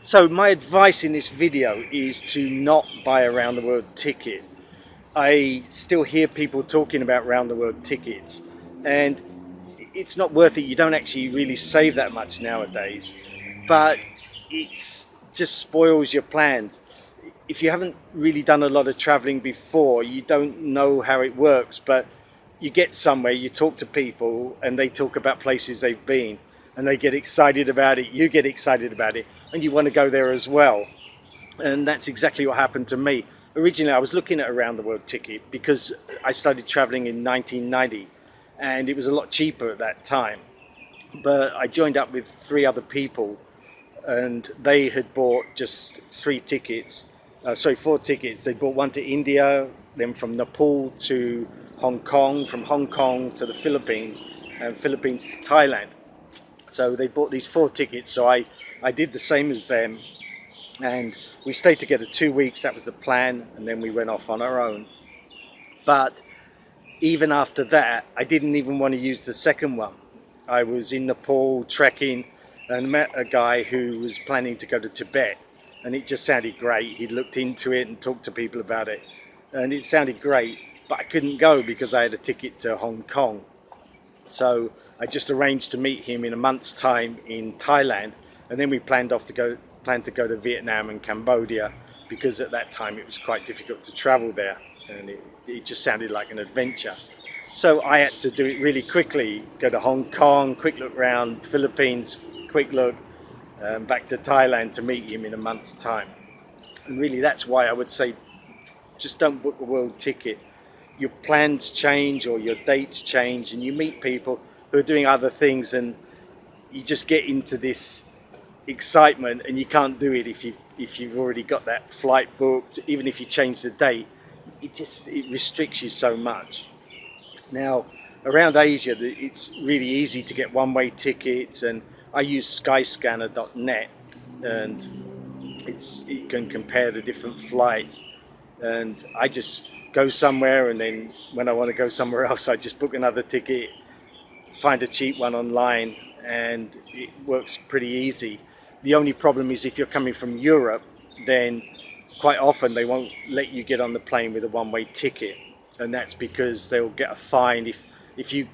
So my advice in this video is to not buy a round the world ticket. I still hear people talking about round the world tickets, and it's not worth it. You don't actually really save that much nowadays, but it's just spoils your plans. If you haven't really done a lot of traveling before, you don't know how it works, but you get somewhere, you talk to people and they talk about places they've been and they get excited about it, you get excited about it, and you want to go there as well. And that's exactly what happened to me. Originally I was looking at a round the world ticket because I started traveling in 1990 and it was a lot cheaper at that time. But I joined up with three other people and they had bought just four tickets. They bought one to India, then from Nepal to Hong Kong, from Hong Kong to the Philippines, and Philippines to Thailand. So they bought these four tickets, so I did the same as them, and we stayed together 2 weeks. That was the plan, and then we went off on our own. But even after that, I didn't even want to use the second one. I was in Nepal trekking and met a guy who was planning to go to Tibet, and it just sounded great. He'd looked into it and talked to people about it, and it sounded great, but I couldn't go because I had a ticket to Hong Kong. So I just arranged to meet him in a month's time in Thailand, and then we planned to go to Vietnam and Cambodia, because at that time it was quite difficult to travel there, and it just sounded like an adventure. So I had to do it really quickly, go to Hong Kong, quick look around, Philippines, quick look, back to Thailand to meet him in a month's time. And really that's why I would say just don't book a world ticket. Your plans change or your dates change and you meet people who are doing other things, and you just get into this excitement and you can't do it if you've already got that flight booked. Even if you change the date, it restricts you so much. Now around Asia it's really easy to get one-way tickets, and I use skyscanner.net, and you can compare the different flights, and I just go somewhere, and then when I want to go somewhere else I just book another ticket, find a cheap one online, and it works pretty easy. The only problem is if you're coming from Europe, then quite often they won't let you get on the plane with a one-way ticket, and that's because they'll get a fine. If you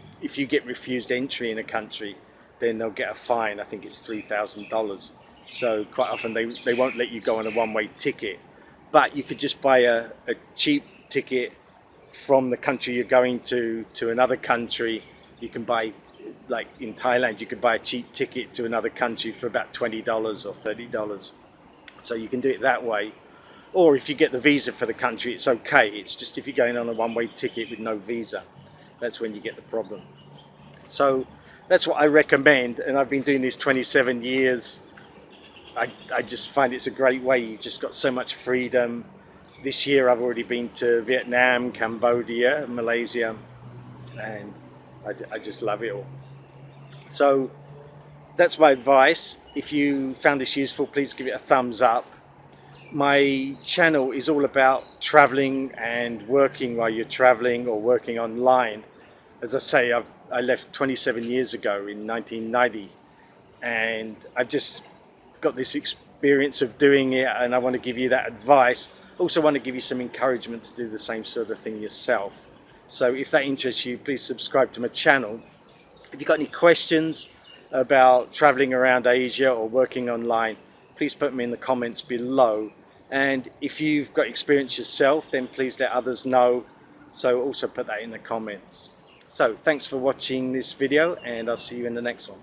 get refused entry in a country, then they'll get a fine. I think it's $3,000. So quite often they won't let you go on a one-way ticket. But you could just buy a cheap ticket from the country you're going to another country. You can buy, like in Thailand, you could buy a cheap ticket to another country for about $20 or $30. So you can do it that way. Or if you get the visa for the country, it's okay. It's just if you're going on a one-way ticket with no visa, that's when you get the problem. So that's what I recommend, and I've been doing this 27 years. I just find it's a great way. You've just got so much freedom. This year I've already been to Vietnam, Cambodia, Malaysia, and I just love it all. So that's my advice. If you found this useful, please give it a thumbs up. My channel is all about traveling and working while you're traveling or working online. As I say, I left 27 years ago in 1990, and I've just got this experience of doing it, and I want to give you that advice. Also want to give you some encouragement to do the same sort of thing yourself. So if that interests you, please subscribe to my channel. If you've got any questions about traveling around Asia or working online, please put them in the comments below. And if you've got experience yourself, then please let others know. So also put that in the comments. So thanks for watching this video, and I'll see you in the next one.